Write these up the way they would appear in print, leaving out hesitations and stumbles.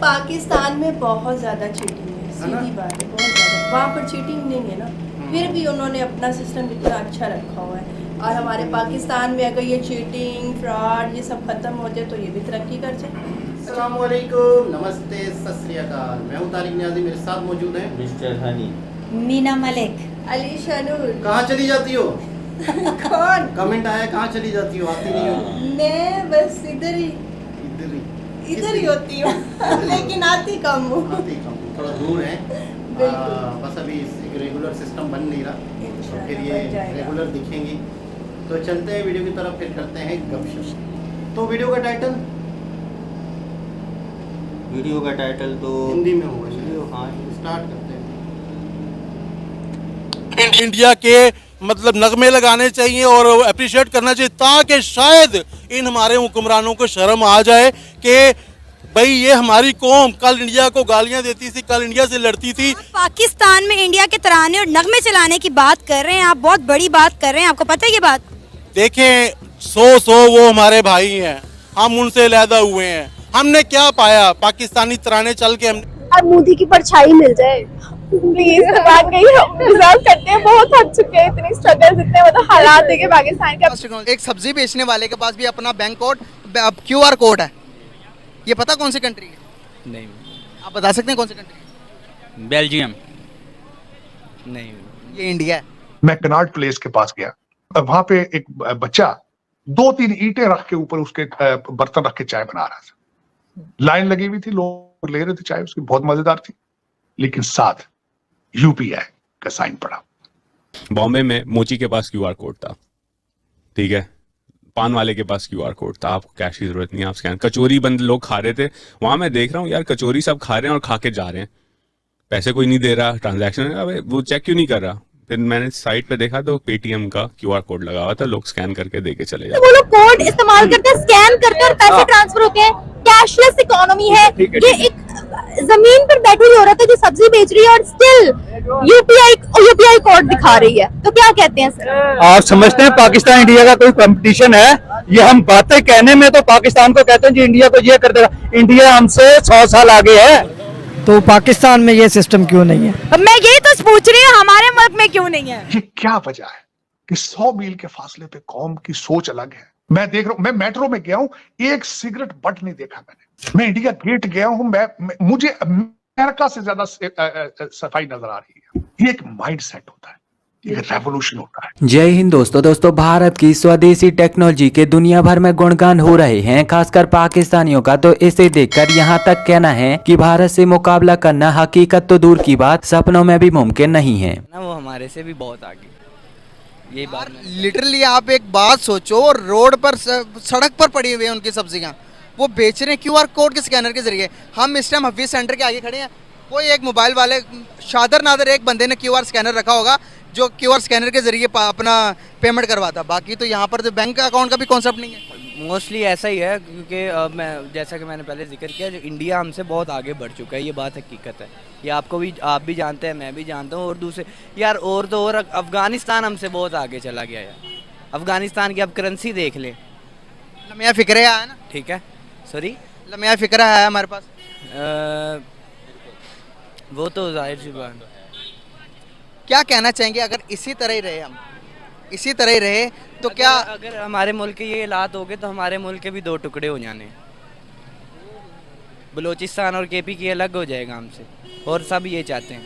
पाकिस्तान में बहुत ज़्यादा चीटिंग है, सीधी बात है, बहुत ज़्यादा। वहाँ पर चीटिंग नहीं है ना, फिर भी उन्होंने अपना सिस्टम इतना अच्छा रखा हुआ है। और हमारे पाकिस्तान में अगर ये चीटिंग फ्रॉड ये सब ख़त्म हो जाए तो ये भी तरक्की कर जाए। अस्सलाम वालेकुम, नमस्ते, सत श्री अकाल। मैं हूँ तारिक नियाज़ी, मेरे साथ मौजूद हैं मिस्टर हनी, मीना मलिक, अली शानूर। कहाँ चली जाती हो? कौन? कमेंट आया कहाँ चली जाती हो, आती नहीं हो? मैं बस इधर ही होती हूँ लेकिन आती कम हूँ। आती कम, थोड़ा दूर है। बस अभी एक रेगुलर सिस्टम बन नहीं रहा, तो फिर ये रेगुलर दिखेंगी। तो चलते हैं वीडियो की तरफ, फिर करते हैं गपशप। तो वीडियो का टाइटल तो हिंदी में होगा शायद। हाँ, स्टार्ट करते हैं। इंडिया के मतलब नगमे लगाने चाहिए और अप्रिशिएट करना चाहिए, ताकि शायद इन हमारे हुक्मरानों को शर्म आ जाए कि भाई ये हमारी कौम कल इंडिया को गालियां देती थी, कल इंडिया से लड़ती थी। पाकिस्तान में इंडिया के तराने और नगमे चलाने की बात कर रहे हैं आप, बहुत बड़ी बात कर रहे हैं, आपको पता है ये बात? देखें, सौ वो हमारे भाई हैं, हम उनसे अलहदा हुए हैं। हमने क्या पाया? पाकिस्तानी तराने चल के और मोदी की परछाई मिल जाए प्लीज। वाकई हम डिजर्व करते हैं, बहुत थक चुके हैं, इतनी स्ट्रगल, इतने मतलब हालात देखे पाकिस्तान के। एक सब्जी बेचने वाले के पास भी अपना बैंक कोड QR कोड है। ये पता कौन सी कंट्री है? नहीं। आप बता सकते हैं कौन सी कंट्री है? बेल्जियम। नहीं, ये इंडिया है। मैं कनाट प्लेस के पास गया, वहां पे एक बच्चा 2-3 ईंटें रख के ऊपर उसके बर्तन रख के चाय बना रहा था। लाइन लगी हुई थी, लोग ले रहे थे चाय, उसकी बहुत मजेदार थी, लेकिन साथ UPI का साइन पड़ा। बॉम्बे में मोची के पास QR कोड था, ठीक है, पान वाले के पास QR कोड था, आपको कैश की जरूरत नहीं है, आप स्कैन। कचौरी बंद लोग खा रहे थे वहां, मैं देख रहा हूँ यार कचौरी सब खा रहे हैं और खा के जा रहे हैं, पैसे कोई नहीं दे रहा, ट्रांजैक्शन अबे वो चेक क्यों नहीं कर रहा? फिर मैंने साइट पे देखा तो पेटीएम का QR कोड लगा हुआ था, लोग स्कैन करके दे के चले जाते। वो लोग कोड इस्तेमाल करते हैं, स्कैन करते हैं और पैसे ट्रांसफर होते हैं। कैशलेस इकोनॉमी है। ये एक जमीन पर बैठी हुई औरत है जो सब्जी बेच रही है और स्टिल UPI कोड दिखा रही है, तो क्या कहते हैं सर? आप समझते हैं पाकिस्तान इंडिया का कोई कंपटीशन है? ये हम बातें कहने में तो पाकिस्तान को कहते हैं जी इंडिया को ये कर देगा, इंडिया हमसे 100 साल आगे है। तो पाकिस्तान में ये सिस्टम क्यों नहीं है? अब मैं यही तो पूछ रही हूँ, हमारे मुल्क में क्यों नहीं है? ये क्या वजह है कि 100 मील के फासले पे कौम की सोच अलग है? मैं देख रहा हूं, मैं मेट्रो में गया हूं, एक सिगरेट बट नहीं देखा मैंने। मैं इंडिया गेट गया हूं, मुझे अमेरिका से ज्यादा सफाई नजर आ रही है। ये एक माइंड सेट होता है, ये रेवोल्यूशन होता है। जय हिंद दोस्तों, भारत की स्वदेशी टेक्नोलॉजी के दुनिया भर में गुणगान हो रहे हैं, खासकर पाकिस्तानियों का। तो इसे देखकर यहाँ तक कहना है कि भारत से मुकाबला करना हकीकत तो दूर की बात, सपनों में भी मुमकिन नहीं है। वो हमारे से भी बहुत आगे। ये बात लिटरली आप एक बात सोचो, रोड पर सड़क पर पड़ी हुई है उनकी सब्जियां, वो बेच रहे हैं QR कोड के स्कैनर के जरिए। हम इस टाइम हफीज सेंटर के आगे खड़े हैं, कोई एक मोबाइल वाले शादर नादर एक बंदे ने QR स्कैनर रखा होगा जो QR स्कैनर के जरिए अपना पेमेंट करवाता। बाकी तो यहाँ पर तो बैंक अकाउंट का भी कॉन्सेप्ट नहीं है। मोस्टली ऐसा ही है, क्योंकि मैं जैसा कि मैंने पहले जिक्र किया, जो इंडिया हमसे बहुत आगे बढ़ चुका है, ये बात हकीकत है। ये आप भी जानते हैं, मैं भी जानता हूँ, और दूसरे यार और अफगानिस्तान हमसे बहुत आगे चला गया है। अफगानिस्तान की अब करेंसी देख लें, लम्या फिक्रे है ना, ठीक है, सॉरी लम्या फिक्रा है हमारे पास। वो तो जाहिर सी बात। क्या कहना चाहेंगे अगर इसी तरह ही रहे, हम इसी तरह ही रहे तो क्या? अगर हमारे मुल्क के ये हालात हो गए तो हमारे मुल्क के भी 2 टुकड़े हो जाने, बलूचिस्तान और KP की अलग हो जाएगा हमसे, और सब ये चाहते हैं।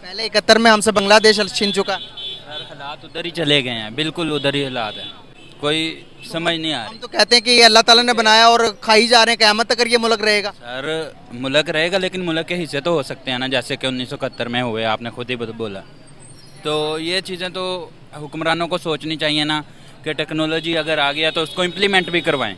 पहले 71 में हमसे बांग्लादेश छीन चुका। सर हालात उधर ही चले गए हैं, बिल्कुल उधर ही हालात है, कोई समझ नहीं आ रही। हम तो कहते हैं कि ये अल्लाह ताला ने बनाया और खाई जा रहे हैं, क़यामत तक ये मुल्क रहेगा। सर मुल्क रहेगा, लेकिन मुल्क के हिस्से तो हो सकते हैं ना, जैसे कि 1971 में हुए, आपने खुद ही बोला। तो ये चीज़ें तो हुक्मरानों को सोचनी चाहिए ना, कि टेक्नोलॉजी अगर आ गया तो उसको इम्प्लीमेंट भी करवाएं।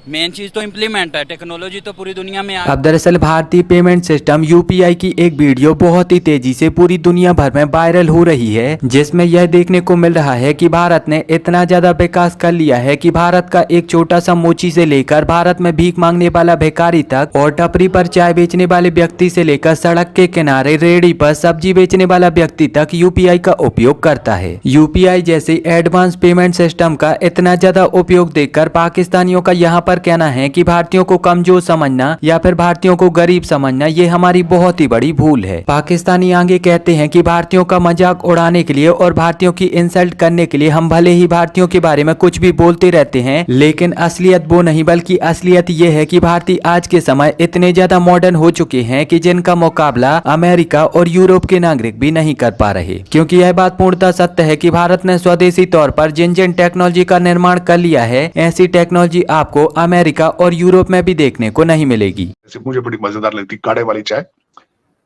मेन चीज तो इम्प्लीमेंट है, टेक्नोलॉजी तो पूरी दुनिया में अब दरअसल भारतीय पेमेंट सिस्टम UPI की एक वीडियो बहुत ही तेजी से पूरी दुनिया भर में वायरल हो रही है, जिसमें यह देखने को मिल रहा है कि भारत ने इतना ज्यादा विकास कर लिया है कि भारत का एक छोटा सा मोची से लेकर भारत में भीख मांगने वाला भिखारी तक, और टपरी पर चाय बेचने वाले व्यक्ति से लेकर सड़क के किनारे रेहड़ी पर सब्जी बेचने वाला व्यक्ति तक UPI का उपयोग करता है। UPI जैसे एडवांस पेमेंट सिस्टम का इतना ज्यादा उपयोग देखकर पाकिस्तानियों का यहाँ पर कहना है कि भारतीयों को कमजोर समझना या फिर भारतीयों को गरीब समझना ये हमारी बहुत ही बड़ी भूल है। पाकिस्तानी आगे कहते हैं कि भारतीयों का मजाक उड़ाने के लिए और भारतीयों की इंसल्ट करने के लिए हम भले ही भारतीयों के बारे में कुछ भी बोलते रहते हैं, लेकिन असलियत वो नहीं बल्कि असलियत ये है कि भारतीय आज के समय इतने ज्यादा मॉडर्न हो चुके हैं कि जिनका मुकाबला अमेरिका और यूरोप के नागरिक भी नहीं कर पा रहे। क्योंकि यह बात पूर्णतः सत्य है कि भारत ने स्वदेशी तौर पर जिन जिन टेक्नोलॉजी का निर्माण कर लिया है, ऐसी टेक्नोलॉजी आपको अमेरिका और यूरोप में भी देखने को नहीं मिलेगी। मुझे बड़ी मजेदार लगती काढ़े वाली चाय।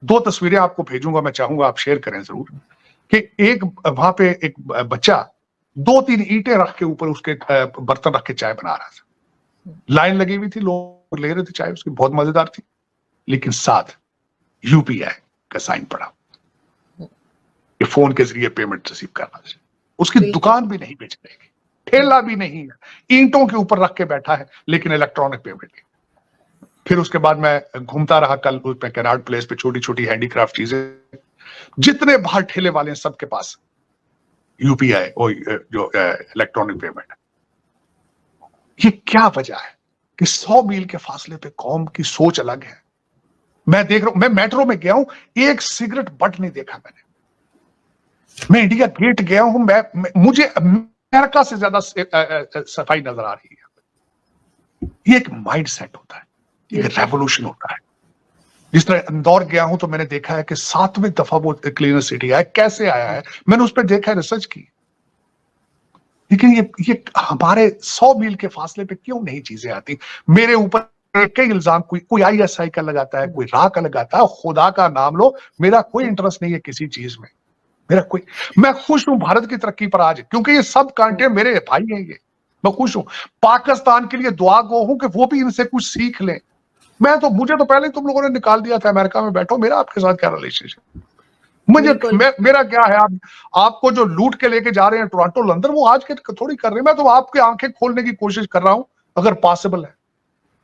2 तस्वीरें आपको भेजूंगा, मैं चाहूंगा आप शेयर करें जरूर, कि एक वहां पे एक बच्चा 2-3 ईंटें रख के ऊपर उसके बर्तन रख के चाय बना रहा था। लाइन लगी हुई थी, लोग ले रहे थे चाय उसकी, बहुत मजेदार थी, लेकिन साथ यूपीआई का साइन पड़ा, ये फोन के जरिए पेमेंट रिसीव करना। उसकी दुकान भी नहीं बेच रहेगी, ठेला भी नहीं है, ईंटों के ऊपर रख के बैठा है, लेकिन इलेक्ट्रॉनिक पेमेंट। फिर उसके बाद मैं घूमता रहा कल उस पे कैनाड प्लेस पे, छोटी छोटी हैंडीक्राफ्ट चीजें, जितने बाहर ठेले वाले हैं सबके पास यूपीआई और जो इलेक्ट्रॉनिक पेमेंट। ये क्या वजह है कि 100 मील के फासले पे कौम की सोच अलग है। मैं देख रहा हूं, मैं मेट्रो में गया हूं, एक सिगरेट बट नहीं देखा मैंने। मैं इंडिया गेट गया हूं, मुझे अमेरिका से ज्यादा सफाई नजर आ रही है। ये एक माइंड सेट होता है, एक रेवोल्यूशन होता है। जिस तरह इंदौर गया हूं तो मैंने देखा है कि 7वीं दफा वो क्लीनर सिटी आया, कैसे आया है मैंने उस पर देखा है, रिसर्च की। लेकिन ये हमारे 100 मील के फासले पे क्यों नहीं चीजें आती। मेरे ऊपर कई इल्जाम कोई ISI का लगाता है, कोई रा का लगाता है। खुदा का नाम लो, मेरा कोई इंटरेस्ट नहीं है किसी चीज में, मैं खुश हूं भारत की तरक्की पर आज, क्योंकि ये सब कांटे मेरे भाई हैं। ये मैं खुश हूं। पाकिस्तान के लिए दुआ गो हूं कि वो भी इनसे कुछ सीख लें। मुझे तो पहले तुम लोगों ने निकाल दिया था, अमेरिका में बैठो, मेरा आपके साथ क्या रिलेशनशिप। मेरा क्या है, आपको जो लूट के लेके जा रहे हैं टोरंटो लंदन, वो आज के थोड़ी कर रहे हैं। मैं तो आपके आंखें खोलने की कोशिश कर रहा हूं, अगर पॉसिबल है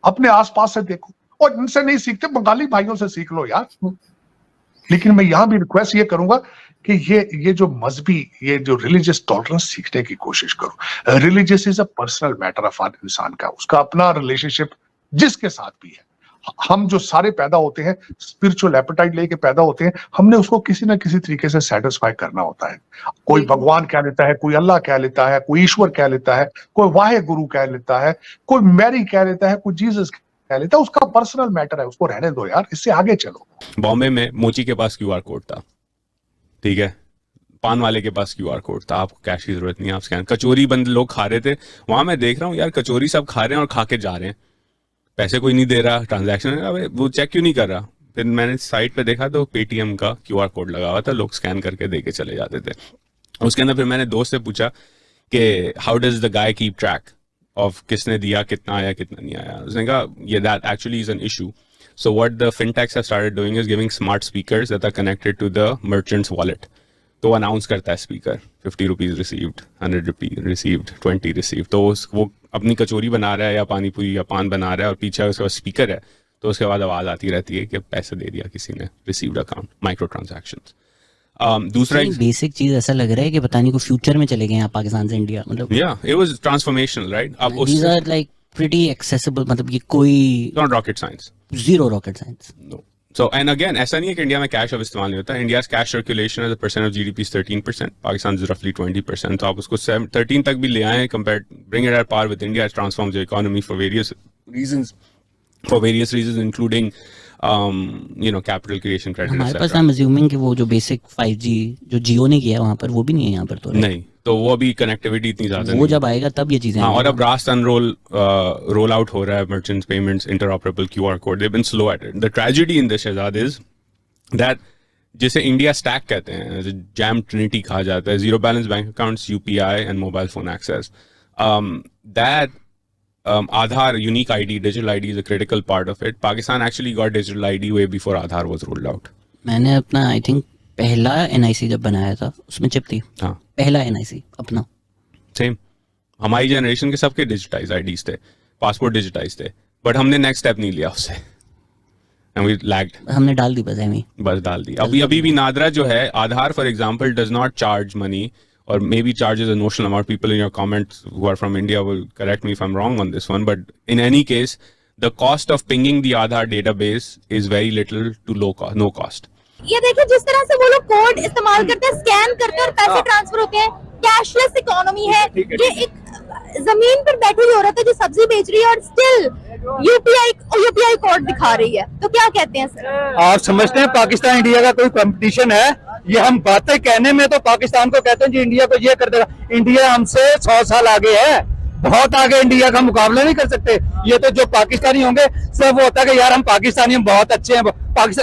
अपने आसपास से देखो, और इनसे नहीं सीखते बंगाली भाइयों से सीख लो यार। लेकिन मैं यहां भी रिक्वेस्ट ये करूंगा कि ये जो मजहबी, ये जो रिलीजियस टॉलरेंस सीखने की कोशिश करो। Religious is a personal matter of her इंसान का, उसका अपना रिलेशनशिप जिसके साथ भी है। हम जो सारे पैदा होते हैं स्पिरिचुअल एपेटाइट लेके पैदा होते हैं, हमने उसको किसी ना किसी तरीके से सेटिस्फाई करना होता है। कोई भगवान कह लेता है, कोई अल्लाह कह लेता है, कोई ईश्वर कह लेता है, कोई वाहे गुरु कह लेता है, कोई मैरी कह लेता है, कोई जीसस कह लेता है। उसका पर्सनल मैटर है, उसको रहने दो यार, इससे आगे चलो। बॉम्बे में मोची के पास QR कोड था, ठीक है, पान वाले के पास QR कोड था, आपको कैश की जरूरत नहीं है, आप स्कैन। कचौरी बंद लोग खा रहे थे, वहां मैं देख रहा हूँ यार कचौरी सब खा रहे हैं और खा के जा रहे हैं, पैसे कोई नहीं दे रहा, ट्रांजैक्शन वो चेक क्यों नहीं कर रहा। फिर मैंने साइट पे देखा तो पेटीएम का QR कोड लगा हुआ था, लोग स्कैन करके दे के चले जाते थे। उसके अंदर फिर मैंने दोस्त से पूछा कि how does the guy keep track of किसने दिया, कितना आया, कितना नहीं आया। उसने कहा ये that actually is an issue. So what the fintechs have started doing is giving smart speakers that are connected to the merchant's wallet. तो अनाउंस करता है speaker 50 rupees received, 100 rupees received, 20 received. तो वो अपनी कचौरी बना रहा है या पानी पूरी या पान बना रहा है और पीछे उसके बाद स्पीकर है, तो उसके बाद आवाज आती रहती है कि पैसे दे दिया किसी ने, रिसीव्ड अकाउंट, माइक्रो ट्रांजैक्शंस। दूसरा बेसिक चीज ऐसा लग रहा है कि पता नहीं को फ्यूचर में चले गए हैं पाकिस्तान से इंडिया, मतलब या इट वाज ट्रांसफॉर्मेशनल राइट। अब these are like pretty accessible, मतलब ये कोई not rocket science, zero rocket science. No. So and again ऐसा नहीं है कि इंडिया में कैश अब इस्तेमाल नहीं होता। India's cash circulation as a percent of GDP is 13%, Pakistan is roughly 20%। तो आप उसको 13 तक भी ले आए, compared, bring it at par with India, it transforms the economy for various reasons, including capital creation, credit, हमारे पास I'm assuming कि वो जो बेसिक 5G जो जियो ने किया है वहाँ पर, वो भी नहीं है यहाँ पर तो नहीं, तो वो अभी कनेक्टिविटी इतनी ज्यादा वो जब आएगा तब ये चीजें। हाँ, और अब रास्ट रोल आउट हो रहा है, merchants payments, interoperable QR code, they been slow at it. The tragedy in this शहजाद इज दैट जिसे इंडिया स्टैक कहते हैं, जैम ट्रिनिटी कहा जाता है, zero balance bank accounts, UPI and mobile phone access, that Aadhaar unique ID, digital ID is a critical part of it. Pakistan actually got digital ID way before Aadhaar was rolled out. मैंने अपना I think पहला NIC जब बनाया था उसमें chip थी। हाँ, पहला NIC अपना। सेम हमारी जनरेशन के सबके डिजिटाइज IDs थे, पासपोर्ट डिजिटाइज थे, बट हमने नेक्स्ट स्टेप नहीं लिया उससे, and we lagged. हमने डाल दी बस डाल दी। अभी भी नादरा जो है, Aadhaar for example does not charge money or maybe charges a notional amount. People in your comments who are from India will correct me if I'm wrong on this one, but in any case, the cost of pinging the Aadhaar database is very little to no cost. ये देखिए जिस तरह से वो लोग code इस्तेमाल करते हैं, स्कैन करते हैं और पैसे ट्रांसफर होते हैं, कैशलेस इकोनॉमी है। ये एक जमीन पर बैठी हुई औरत है जो सब्जी बेच रही है और स्टिल यूपीआई कोड दिखा रही है, तो क्या कहते हैं सर? आप समझते हैं पाकिस्तान इंडिया का कोई कंपटीशन है? ये हम बातें कहने में तो पाकिस्तान को कहते हैं जी इंडिया को ये कर देगा। इंडिया हमसे 100 साल आगे है, बहुत आगे। इंडिया का मुकाबला नहीं कर सकते। ये तो जो पाकिस्तानी होंगे सब वो होता है कि यार हम पाकिस्तानी हम बहुत अच्छे हैं।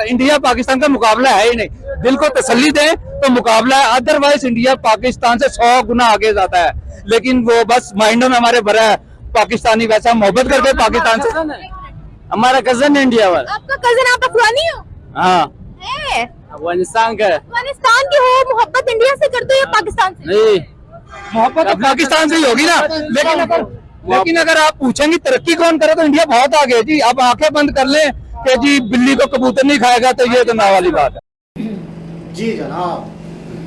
इंडिया पाकिस्तान का मुकाबला है ही नहीं। दिल को तसल्ली दें तो मुकाबला है, अदरवाइज इंडिया पाकिस्तान से 100 गुना आगे जाता है। लेकिन वो बस माइंडों में हमारे भरा है पाकिस्तानी, वैसा मोहब्बत करते पाकिस्तान से। हमारा कजन है इंडिया वाला। आपका कजन, आप अफगानी हो? हाँ, अफगानिस्तान का। अफगानिस्तान की हो, मोहब्बत इंडिया से करते हो या पाकिस्तान से? नहीं, मोहब्बत तो पाकिस्तान से ही होगी ना। लेकिन अगर आप पूछेंगे तरक्की कौन करे तो इंडिया बहुत आगे है जी। आप आंखें बंद कर लें कि जी बिल्ली को कबूतर नहीं खाएगा, तो ये तो ना वाली बात है। जी जनाब।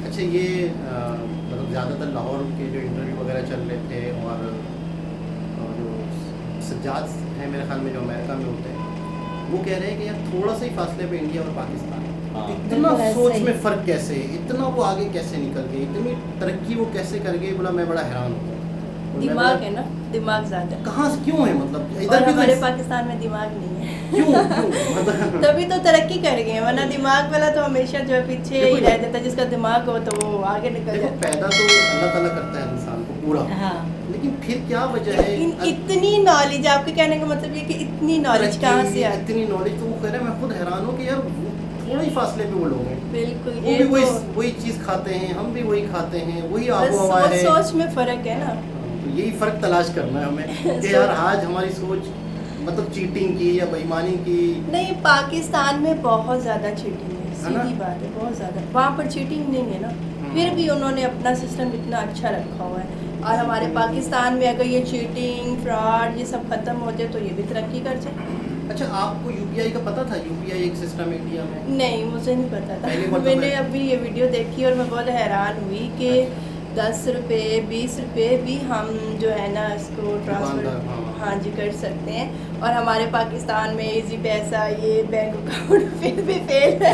अच्छा, ये मतलब ज़्यादातर लाहौर के जो इंटरव्यू वगैरह चल रहे थे और जो सज्जाद हैं मेरे ख्याल में जो अमेरिका में होते हैं, वो कह रहे हैं कि यार थोड़ा सा ही फासले पे इंडिया और पाकिस्तान है। इतना सोच में फ़र्क कैसे, इतना वो आगे कैसे निकल गए, इतनी तरक्की वो कैसे कर गए? बोला मैं बड़ा हैरान हूँ। दिमाग है ना, दिमाग ज़्यादा। कहाँ से क्यों है? मतलब इधर भी हमारे पाकिस्तान में दिमाग नहीं है। क्यों मतलब तभी तो तरक्की कर गए, वरना दिमाग वाला तो हमेशा जो है पीछे ही रह जाता है। जिसका दिमाग हो तो वो आगे निकल जाता है। पैदा तो अल्लाह ताला करता है इंसान को पूरा, हाँ। लेकिन फिर क्या वजह है? इतनी नॉलेज, आपके कहने का मतलब ये कि इतनी नॉलेज कहाँ से आती? इतनी नॉलेज तो वो कह रहे हैं, मैं खुद हैरान हूँ कि यार थोड़े ही फासले पे वो लोग हैं। बिल्कुल, वो भी वही चीज़ खाते हैं, हम भी वही खाते हैं, वही आबो-हवा है। सोच में फर्क है ना, यही फर्क तलाश करना है हमें कि यार आज हमारी सोच मतलब चीटिंग की या बेईमानी की नहीं। पाकिस्तान में बहुत ज़्यादा चीटिंग है, सीधी बात है, बहुत ज़्यादा। वहाँ पर चीटिंग नहीं है ना, फिर भी उन्होंने अपना सिस्टम इतना अच्छा रखा हुआ है। और हमारे पाकिस्तान में अगर ये चीटिंग, फ्रॉड ये सब ख़त्म हो जाए तो ये भी तरक्की कर जाए। अच्छा, आपको यूपीआई का पता था? यूपीआई एक सिस्टम इंडिया में? नहीं, मुझे नहीं पता था। मैंने अभी ये वीडियो देखी और मैं बहुत हैरान हुई कि 10 रुपये 20 रुपये भी हम जो है ना इसको ट्रांसफ़र हाँ जी कर सकते हैं। और हमारे पाकिस्तान में इजी पैसा, ये बैंक अकाउंट फिर भी फेल है।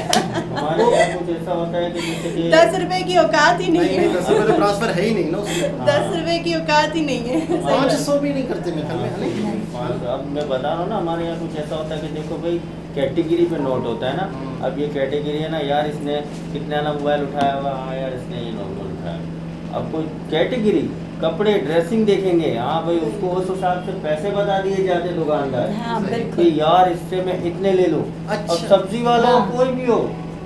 कुछ ऐसा होता है कि 10 रुपये की औकात ही नहीं है। 10 रुपये ट्रांसफ़र है ही नहीं ना उसमें। 10 रुपये की औकात ही नहीं है। 500 भी नहीं करते मेरे ख्याल में, है ना? अब मैं बता रहा हूँ ना, हमारे यहाँ कुछ ऐसा होता है कि देखो भाई कैटेगरी पे नोट होता है ना। अब ये कैटेगरी है ना, यार इसने कितने वाला मोबाइल उठाया हुआ, हाँ यार इसने ये नॉर्मल उठाया। अब कोई कैटेगरी कपड़े ड्रेसिंग देखेंगे, हाँ भाई उसको उस हिसाब से पैसे बता दिए जाते दुकानदार कि यार इससे मैं इतने ले लूँ। अब सब्जी वाला हो कोई भी हो,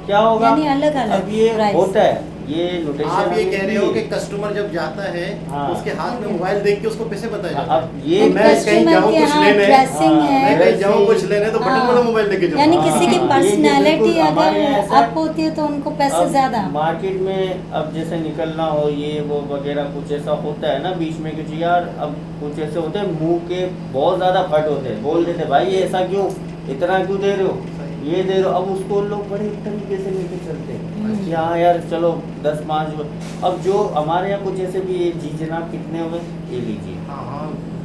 क्या होगा? अलग अलग अब ये होता है, ये नोटेशन। आप ये कह रहे हो कि कस्टमर जब जाता है उसके हाथ में मोबाइल देख के उसको पैसे बताया जाता है। अब ये मैं कहीं जाऊँ कुछ लेने, मैं कहीं जाऊँ कुछ लेने तो बटन वाला मोबाइल लेके जाऊँ। यानी किसी की पर्सनैलिटी अगर अप होती है तो उनको पैसे ज्यादा। मार्केट में अब जैसे निकलना हो ये वो वगैरह कुछ ऐसा होता है ना बीच में, कुछ यार अब कुछ ऐसे होते हैं मुंह के बहुत ज्यादा फट होते हैं, बोल देते भाई ये ऐसा क्यों, इतना क्यों दे रहे हो, ये दे रहे हो। अब उसको लोग बड़े तरीके से लेके चलते हैं कि हाँ यार चलो 10-5। अब जो हमारे यहाँ कुछ ऐसे भी, ये जी जनाब कितने हुए, ये लीजिए।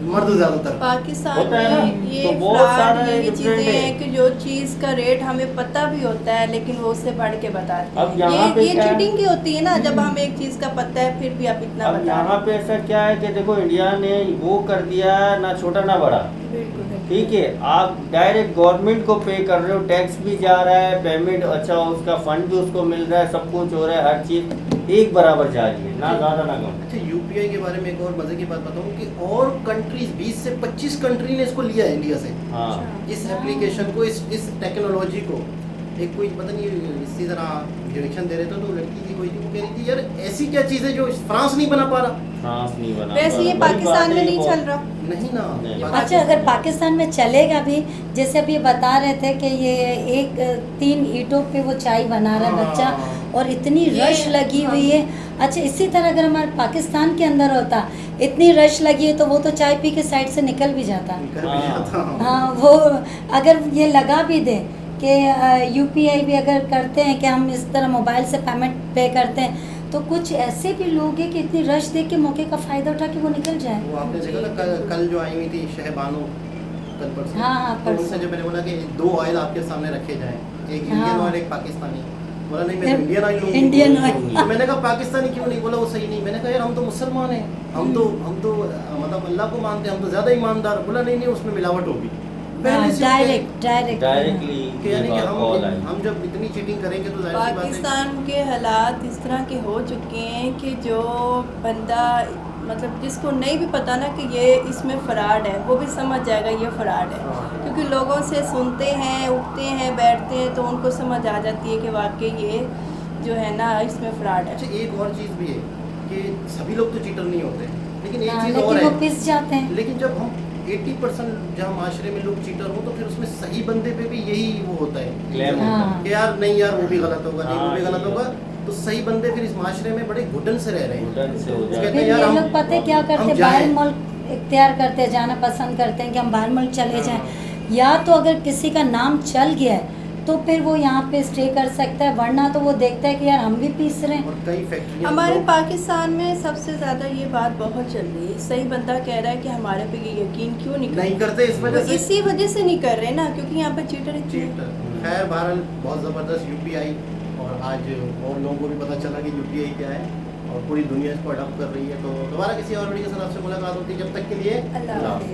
मर्द ज्यादातर पाकिस्तान में ये फ्रॉड ये चीज़ें हैं कि जो चीज़ का रेट हमें पता भी होता है लेकिन वो उससे बढ़ के बताते हैं। ये चीटिंग की होती है ना, जब हमें एक चीज़ का पता है फिर भी आप इतना बता। यहाँ पे ऐसा क्या है कि देखो इंडिया ने वो कर दिया ना छोटा ना बड़ा, ठीक है। आप डायरेक्ट गवर्नमेंट को पे कर रहे हो, टैक्स भी जा रहा है, पेमेंट अच्छा उसका फंड भी उसको मिल रहा है, सब कुछ हो रहा है, हर चीज़ एक बराबर जा रही है, ना ज़्यादा ना कम। अच्छा, यूपीआई के बारे में एक और मजे की बात बताऊं कि और कंट्रीज 20 से 25 कंट्री ने इसको लिया है इंडिया से। हाँ। इस एप्लीकेशन को, इस टेक्नोलॉजी को। एक कोई पता नहीं इसी तरह डायरेक्शन दे रहे थे तो लड़की थी कोई, वो कह रही थी यार ऐसी क्या चीज़ है जो फ्रांस नहीं बना पा रहा। फ्रांस नहीं बना, वैसे ये पाकिस्तान में नहीं चल रहा। नहीं ना। अच्छा, अगर पाकिस्तान में चलेगा भी, जैसे अभी बता रहे थे कि ये 3 ईंटों पे वो चाय बना रहा है बच्चा और इतनी रश लगी हुई है। अच्छा, इसी तरह अगर हमारे पाकिस्तान के अंदर होता, इतनी रश लगी है तो वो तो चाय पी के साइड से निकल भी जाता। हाँ, वो अगर ये लगा भी दे कि यूपीआई भी अगर करते हैं कि हम इस तरह मोबाइल से पेमेंट पे करते हैं तो कुछ ऐसे भी लोग हैं कि इतनी रश देख के मौके का फायदा उठा के वो निकल जाए। वो आपने देखा ना कल जो आई हुई थी शहबानो, कल परसों, हाँ, तो उनसे जब मैंने बोला कि 2 ऑयल आपके सामने रखे जाएं, एक इंडियन हाँ। ऑयल एक पाकिस्तानी, बोला नहीं मैं इंडियन ऑयल लूंगी। Indian oil. तो मैंने कहा पाकिस्तानी क्यों नहीं, बोला वो सही नहीं। मैंने कहा यार हम तो मुसलमान हैं, हम तो मतलब अल्लाह को मानते हैं, हम तो ज़्यादा ईमानदार। बोला नहीं नहीं उसमें मिलावट होगी। डायरेक्टली यानी कि हम जब इतनी चीटिंग करेंगे तो जाहिर सी बात है पाकिस्तान के हालात इस तरह के हो चुके हैं कि जो बंदा मतलब जिसको नहीं भी पता ना कि ये इसमें फ्रॉड है, वो भी समझ जाएगा ये फ्रॉड है, क्योंकि लोगों से सुनते हैं, उठते हैं, बैठते हैं, तो उनको समझ आ जाती है कि वाकई ये जो है ना इसमें फ्रॉड है। अच्छा एक और चीज़ भी है कि सभी लोग तो चीटर नहीं होते, लेकिन एक चीज़ लेकिन और वो है, पिस जाते हैं। लेकिन जब हम 80% जहाँ माशरे में लोग चीटर हो तो फिर उसमें सही बंदे पे भी यही वो होता है क्लेम हाँ। कि यार नहीं यार वो भी गलत होगा, नहीं वो भी हाँ, गलत होगा, तो सही बंदे फिर इस माशरे में बड़े घुटन से रह रहे हैं। घुटन से हो कहते जाते हैं फिर यार ये हम लोग पता है क्या करते हम हैं, जाएं। बाहर मुल्क इख्तियार करते हैं, जाना पसंद करते हैं कि हम बाहर मुल्क चले जाएं, या तो अगर किसी का नाम चल गया है तो फिर वो यहाँ पे स्टे कर सकता है, वरना तो वो देखता है कि यार हम भी पीस रहे हैं। और कई फैक्ट्रियाँ हमारे पाकिस्तान में सबसे ज़्यादा ये बात बहुत चल रही है, सही बंदा कह रहा है कि हमारे पे ये यकीन क्यों नहीं करते, इस वजह से इसी वजह से नहीं कर रहे ना, क्योंकि यहाँ पे चीटर खैर बहरहाल बहुत ज़बरदस्त यूपीआई, और आज और लोगों को भी पता चला कि यूपीआई क्या है और पूरी दुनिया इसको अडॉप्ट कर रही है। तो दोबारा किसी और वीडियो के साथ आपसे मुलाकात होती है, जब तक के लिए अल्लाह हाफ़िज़।